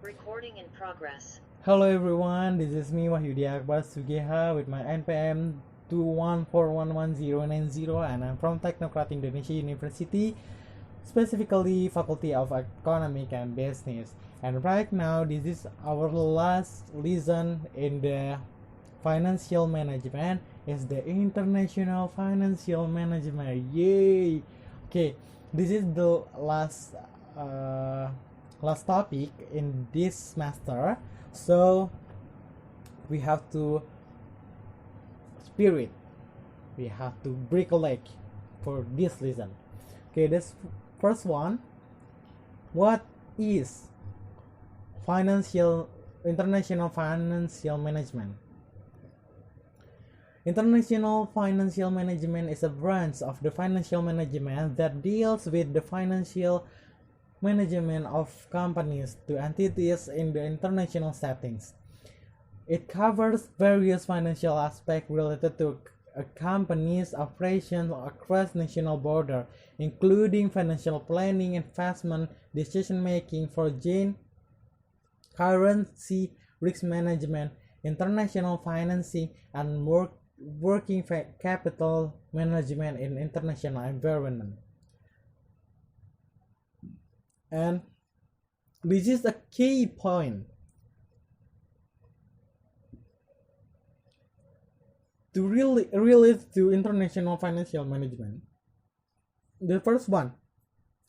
Recording in progress. Hello everyone, this is me Wahyudi Akbar Sugeha with my NPM 214111090 and I'm from Technocrat Indonesia University, specifically Faculty of Economic and Business. And right now this is our last lesson in the financial management is the international financial management. Yay! Okay, this is the uh, last topic in this semester, so we have to spirit, we have to break a leg for this lesson. Okay, this first one, what is financial international financial management? International financial management is a branch of the financial management that deals with the financial management of companies to entities in the international settings. It covers various financial aspects related to a company's operations across national borders, including financial planning, investment, decision-making, foreign currency risk management, international financing, and working capital management in international environment. And this is a key point to really relate to international financial management. The first one,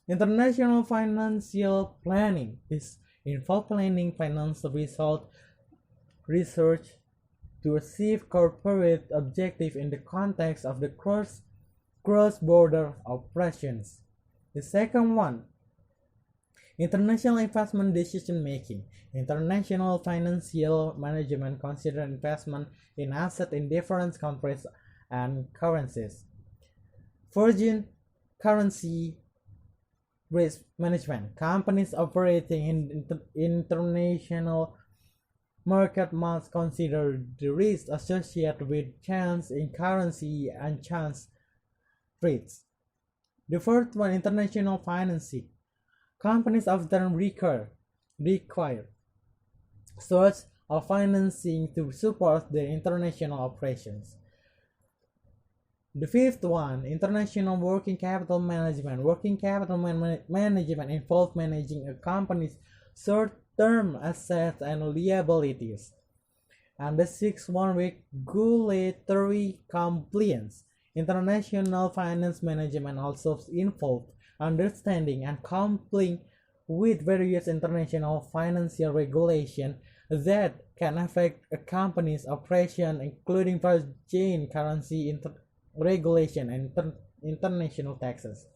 international financial planning, is involve planning financial result research to achieve corporate objective in the context of the cross-border operations. The second one, international investment decision making. International financial management considers investment in assets in different countries and currencies. Foreign currency risk management. Companies operating in international market must consider the risks associated with change in currency and change rates. The fourth one, international financing. Companies often require sources of financing to support their international operations. The fifth one, international working capital management. Working capital management involves managing a company's short-term assets and liabilities. And the sixth one, regulatory compliance. International finance management also involves understanding and complying with various international financial regulations that can affect a company's operation, including foreign currency regulation and international taxes.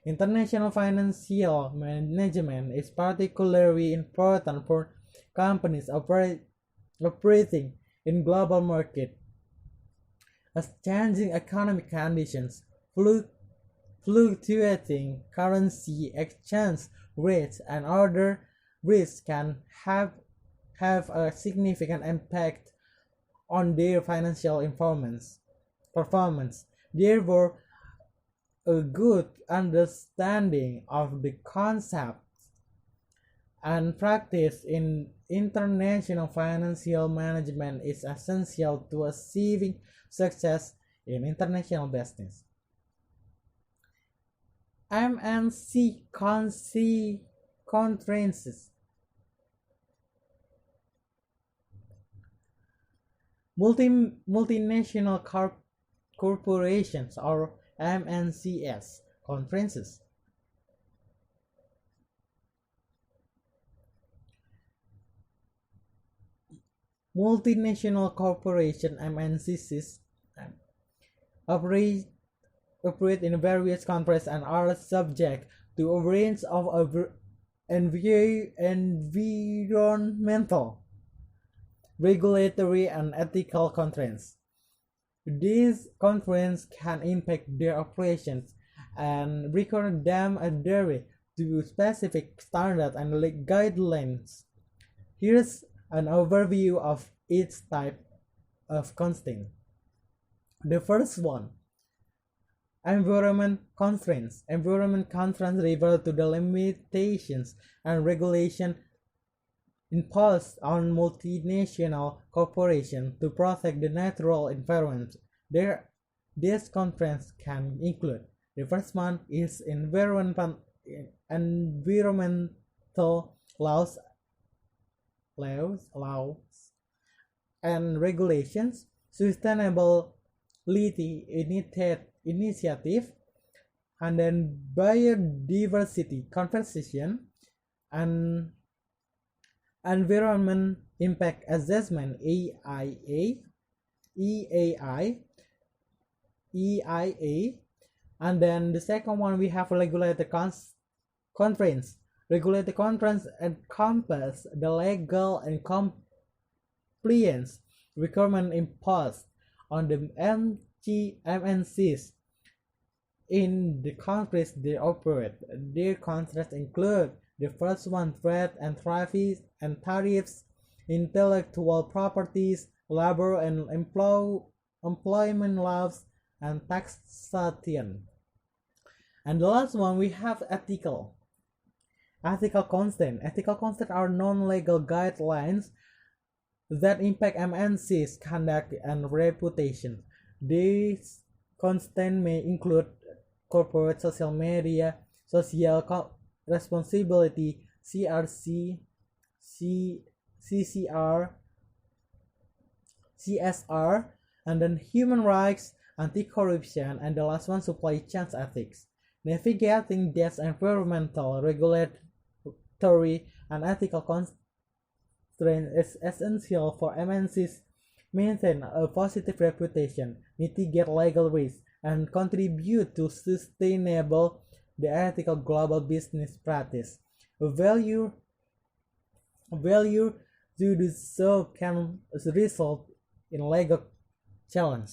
International financial management is particularly important for companies operating in global market, as changing economic conditions, fluctuating currency exchange rates, and other risks can have a significant impact on their financial performance. Therefore, a good understanding of the concepts and practice in international financial management is essential to achieving success in international business. MNC conferences. Multinational corporations or MNCs conferences. Multinational corporation MNCs operate in various countries and are subject to a range of environmental, regulatory, and ethical constraints. These constraints can impact their operations and require them adhere to specific standards and guidelines. Here's an overview of each type of constraint. The first one, environment constraints. Environment constraints refer to the limitations and regulation imposed on multinational corporations to protect the natural environment. These conferences can include: the first one is environmental laws and regulations, sustainability initiative, and then biodiversity conversation, and environment impact assessment EAI, EIA, and then the second one we have conference. Regulated conference encompass the legal and compliance requirement imposed on the MNCs in the countries they operate. Their contracts include: the first one, trade and tariffs, intellectual properties, labor and employment laws, and taxation. And the last one we have ethical constraints. Ethical constraints are non-legal guidelines that impact MNC's conduct and reputation. These constraints may include corporate social responsibility, CSR, and then human rights, anti-corruption, and the last one, supply chain ethics. Navigating these environmental, regulatory, and ethical constraints is essential for MNCs maintain a positive reputation, mitigate legal risks, and contribute to sustainable the ethical global business practice. Value to do so can result in legal challenge,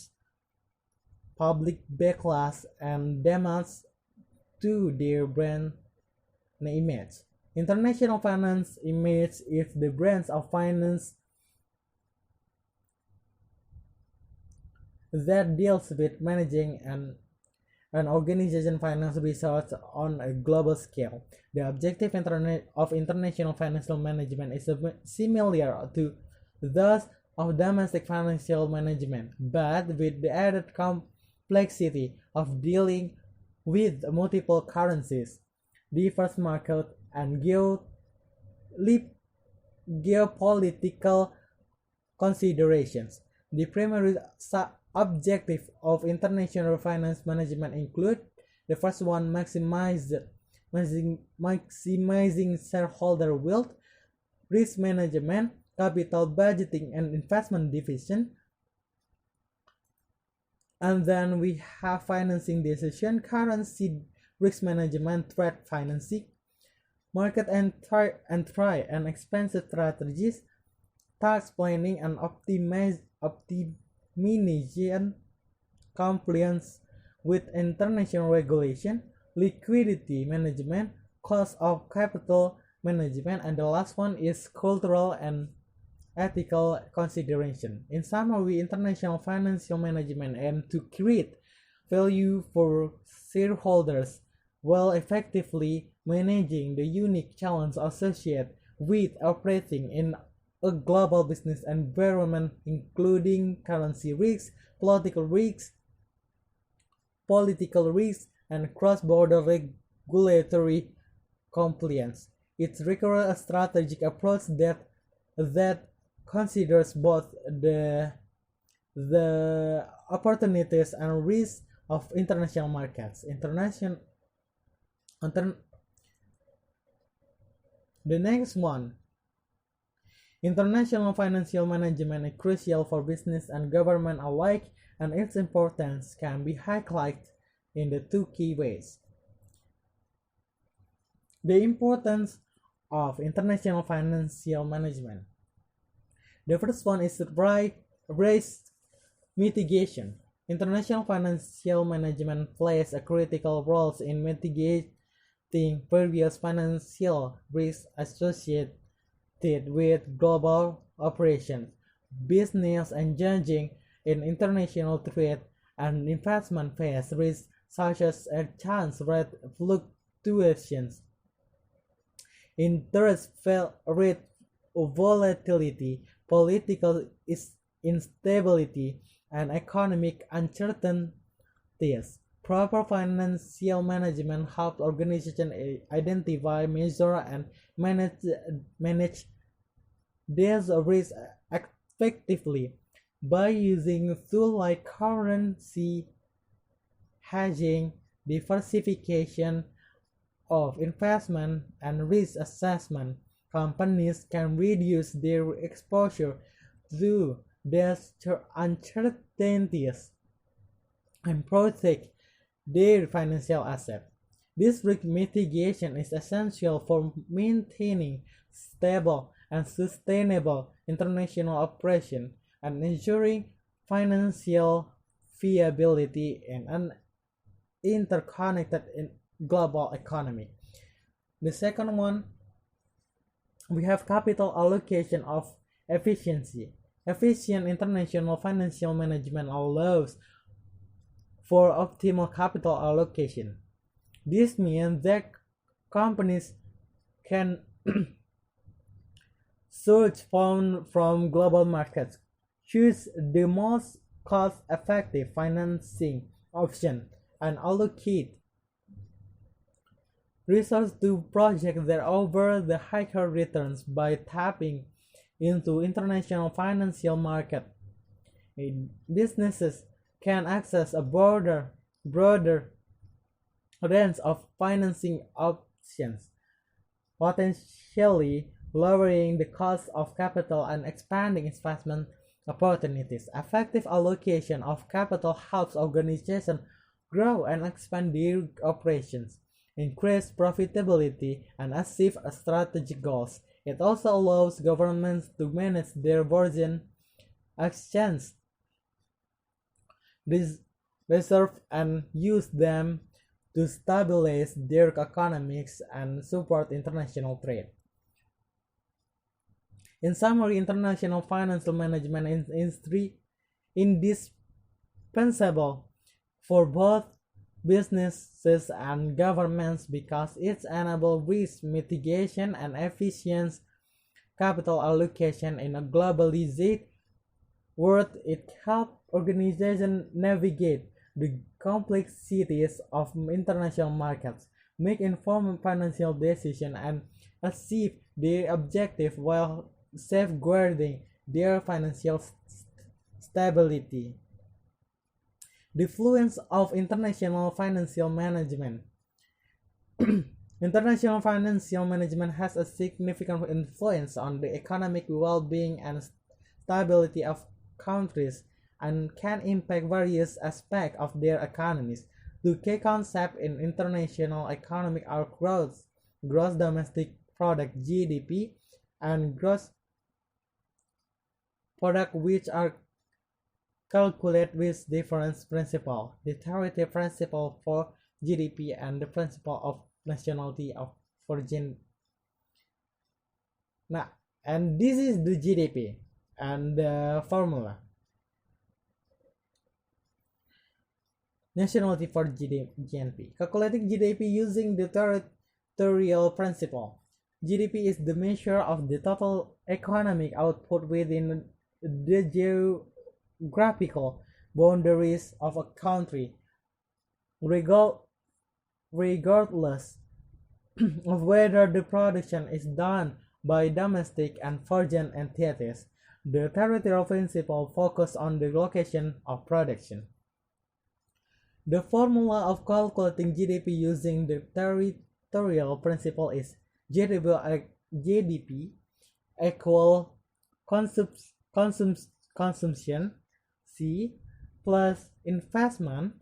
public backlash, and damage to their brand image. International finance image is the branch of finance that deals with managing an organization's financial resources on a global scale. The objective of international financial management is similar to those of domestic financial management, but with the added complexity of dealing with multiple currencies, diverse markets, and geopolitical considerations. The primary objective of international finance management include: the first one, maximizing shareholder wealth, risk management, capital budgeting, and investment division. And then we have financing decision, currency risk management, trade financing, market entry and expense strategies, tax planning and optimization, compliance with international regulation, liquidity management, cost of capital management, and the last one is cultural and ethical consideration. In summary, international financial management aims to create value for shareholders while effectively managing the unique challenges associated with operating in a global business environment, including currency risks, political risks, and cross-border regulatory compliance. It requires a strategic approach that considers both the opportunities and risks of international markets. The next one, international financial management is crucial for business and government alike, and its importance can be highlighted in the two key ways. The importance of international financial management. The first one is risk mitigation. International financial management plays a critical role in mitigating various financial risks associated with global operations, business engaging in international trade and investment face risks such as exchange rate fluctuations, interest rate volatility, political instability, and economic uncertainties. Proper financial management helps organizations identify, measure, and manage these risks effectively by using tools like currency hedging, diversification of investment, and risk assessment. Companies can reduce their exposure to these uncertainties and protect their financial assets. This risk mitigation is essential for maintaining stable and sustainable international operation and ensuring financial viability in an interconnected global economy. The second one, we have capital allocation of efficiency. Efficient international financial management allows for optimal capital allocation. This means that companies can source funds from global markets, choose the most cost-effective financing option, and allocate resources to projects that offer the higher returns by tapping into international financial market. Businesses can access a broader range of financing options, potentially lowering the cost of capital and expanding investment opportunities. Effective allocation of capital helps organizations grow and expand their operations, increase profitability, and achieve strategic goals. It also allows governments to manage their foreign exchange reserves and use them to stabilize their economics and support international trade. In summary, international financial management is indispensable for both businesses and governments because it enables risk mitigation and efficient capital allocation in a globalized world. It helps organizations navigate the complexities of international markets, make informed financial decisions, and achieve their objectives while safeguarding their financial stability. The influence of international financial management. International financial management has a significant influence on the economic well-being and stability of countries and can impact various aspects of their economies. The key concepts in international economic are gross domestic product (GDP), and gross product, which are calculated with different principles: the theoretic principle for GDP and the principle of nationality of origin. Now, and this is the GDP and the formula. Nationality for GNP. Calculating GDP using the territorial principle. GDP is the measure of the total economic output within the geographical boundaries of a country, regardless of whether the production is done by domestic and foreign entities. The territorial principle focuses on the location of production. The formula of calculating GDP using the territorial principle is GDP equal consumption C plus investment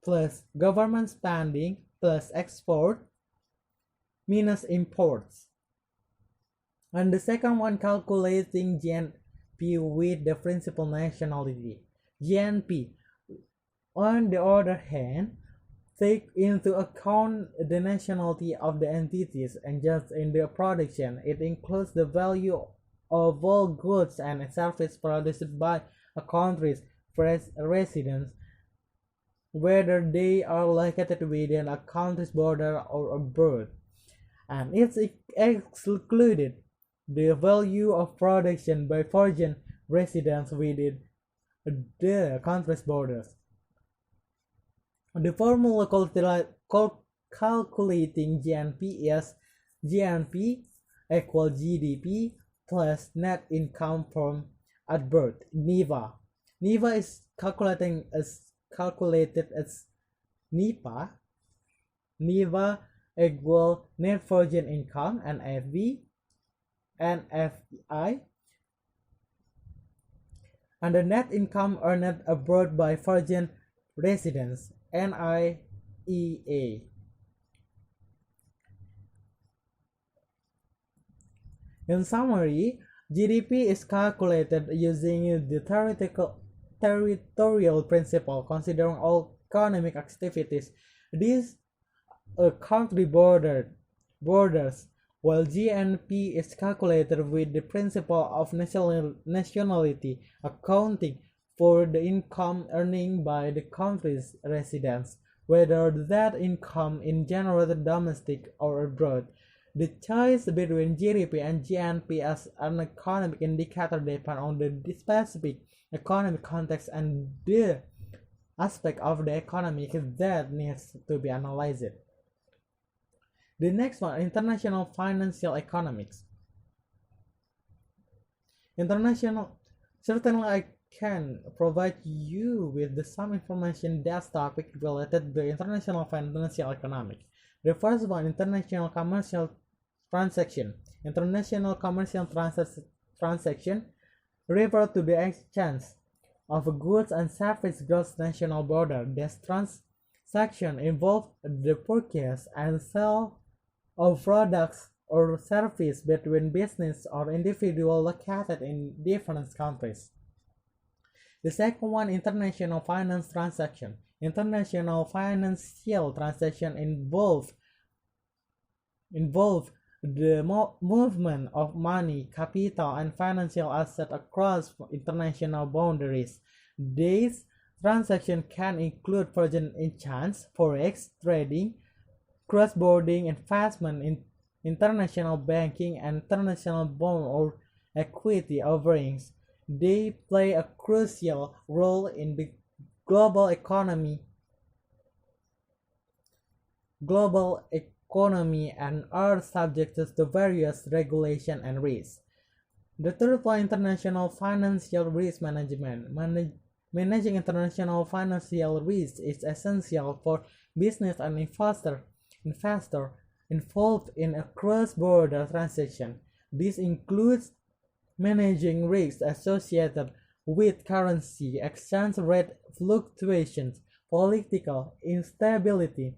plus government spending plus export minus imports. And the second one, calculating GNP with the principal nationality. GNP, on the other hand, take into account the nationality of the entities engaged in the production. It includes the value of all goods and services produced by a country's residents, whether they are located within a country's border or abroad, and it's excluded the value of production by foreign residents within the country's borders. The formula calculating GNP is GNP equal GDP plus net income from at birth, NIVA. NIVA is calculated as NIPA. NIVA equal net foreign income, NFV, NFI, and the net income earned abroad by foreign residents, NIEA. In summary, GDP is calculated using the territorial principle, considering all economic activities. These country borders, while GNP is calculated with the principle of nationality, accounting for the income earned by the country's residents, whether that income is generated domestic or abroad. The choice between GDP and GNP as an economic indicator depends on the specific economic context and the aspect of the economy that needs to be analyzed. The next one, international financial economics. Certainly I can provide you with some information that's topic related to international financial economics. The first one, international commercial transaction. International commercial transaction refer to the exchange of goods and services across national border. This transaction involve the purchase and sale of products or services between business or individual located in different countries. The second one, international finance transaction. International financial transaction involve the movement of money, capital, and financial assets across international boundaries. These transactions can include foreign exchange, forex trading, cross-border investment in international banking, and international bond or equity offerings. They play a crucial role in the global economy and are subject to various regulations and risks. The third one, international financial risk management. Managing international financial risk is essential for business and investor involved in a cross-border transaction. This includes managing risks associated with currency exchange rate fluctuations, political instability,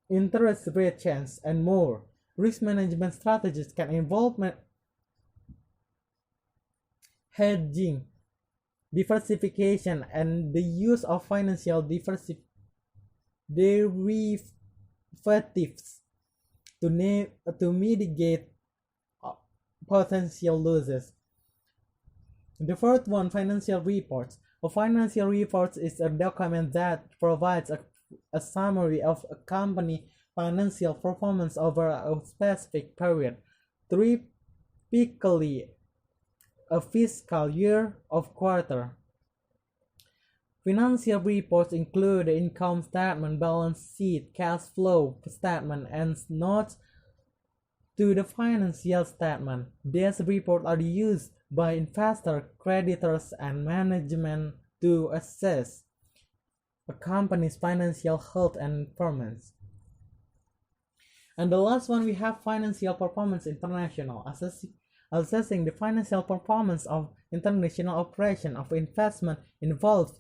interest rate change, and more. Risk management strategies can involve hedging, diversification, and the use of financial derivatives to mitigate potential losses. The fourth one, financial reports. A financial report is a document that provides a summary of a company's financial performance over a specific period, typically a fiscal year or quarter. Financial reports include the income statement, balance sheet, cash flow statement, and notes to the financial statement. These reports are used by investors, creditors, and management to assess a company's financial health and performance. And the last one, we have Financial Performance International. Assessing the financial performance of international operation of investment involves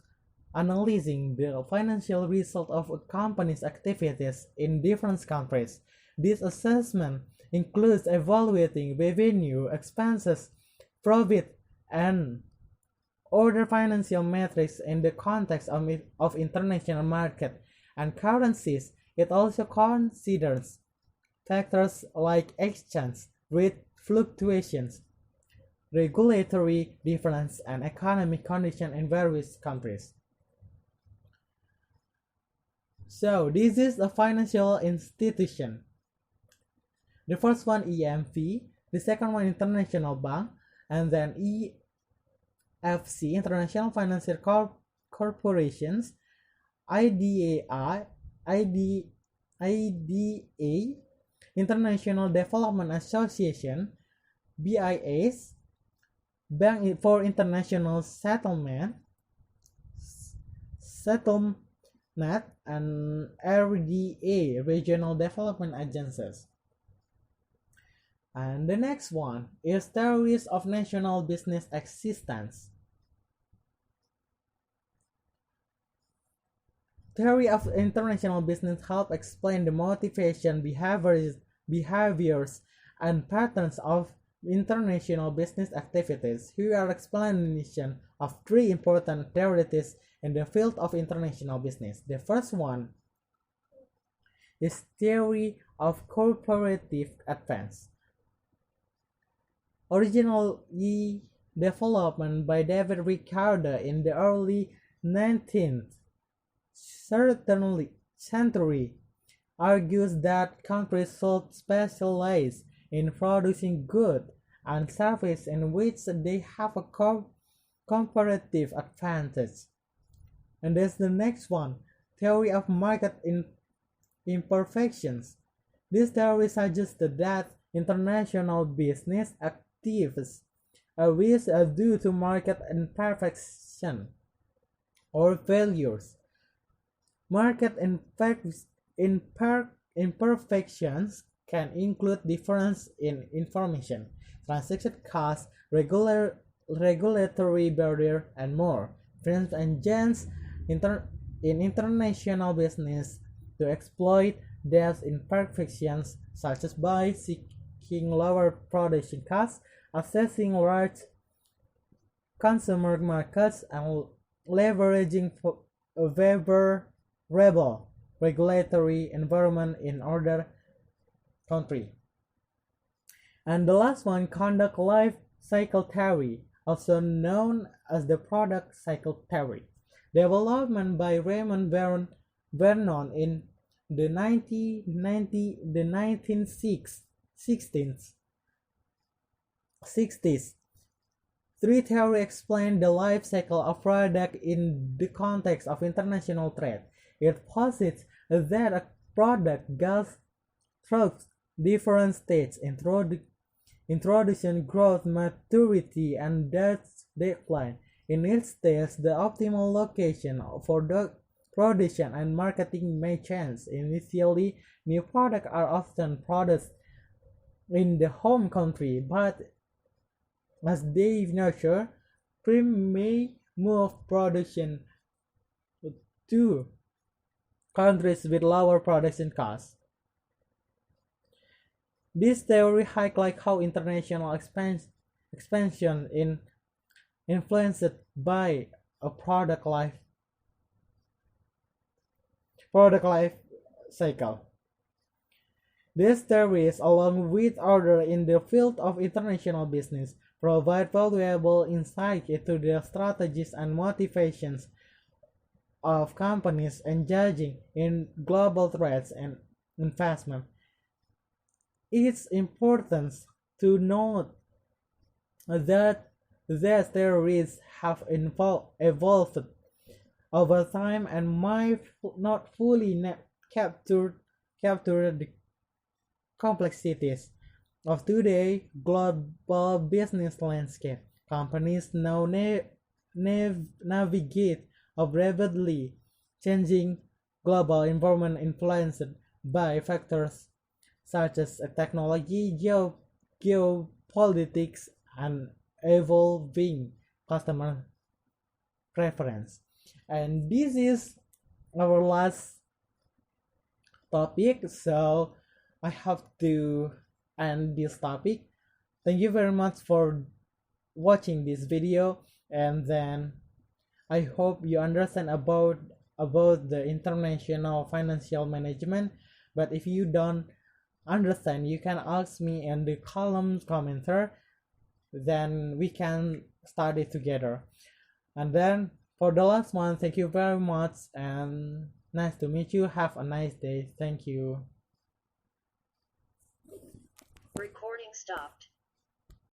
analyzing the financial result of a company's activities in different countries. This assessment includes evaluating revenue, expenses, profit, and other financial metrics in the context of international market and currencies. It also considers factors like exchange rate fluctuations, regulatory difference, and economic conditions in various countries. So this is a financial institution. The first one, EMV. The second one, international bank, and then EFC, international financial corporations, IDA, International Development Association, BIS, Bank for International Settlement, and RDA, Regional Development Agencies. And the next one is theories of national business existence. Theory of international business help explain the motivation, behaviors, and patterns of international business activities. Here are explanation of three important theories in the field of international business. The first one is theory of cooperative advance. Originally developed by David Ricardo in the early 19th century, argues that countries should specialize in producing goods and services in which they have a comparative advantage. And there's the next one, theory of market imperfections. This theory suggested that international business activities are due to market imperfection or failures. Market imperfections can include difference in information, transaction costs, regulatory barrier, and more. Firms engage in international business to exploit these imperfections, such as by seeking lower production costs, accessing large consumer markets, and leveraging favorable regulatory environment in other country. And the last one, conduct life cycle theory, also known as the product cycle theory, development by Raymond Vernon in the 1960s. Three theory explain the life cycle of product in the context of international trade. It posits that a product goes through different stages: introduction, growth, maturity, and decline. In each stage, the optimal location for the production and marketing may change. Initially, new products are often produced in the home country, but as they nurture, firms may move production to countries with lower production costs. This theory highlights how international expansion is influenced by a product life cycle. These theories, along with others in the field of international business, provide valuable insight into the strategies and motivations of companies engaging in global trade and investment. It's important to note that these theories have evolved over time and might not fully capture the complexities of today's global business landscape. Companies now navigate a rapidly changing global environment influenced by factors such as technology, geopolitics, and evolving customer preference. And this is our last topic, so I have to end this topic. Thank you very much for watching this video, and then I hope you understand about the international financial management. But if you don't understand, you can ask me in the commenter, then we can study together. And then for the last one, thank you very much and nice to meet you. Have a nice day. Thank you. Recording stopped.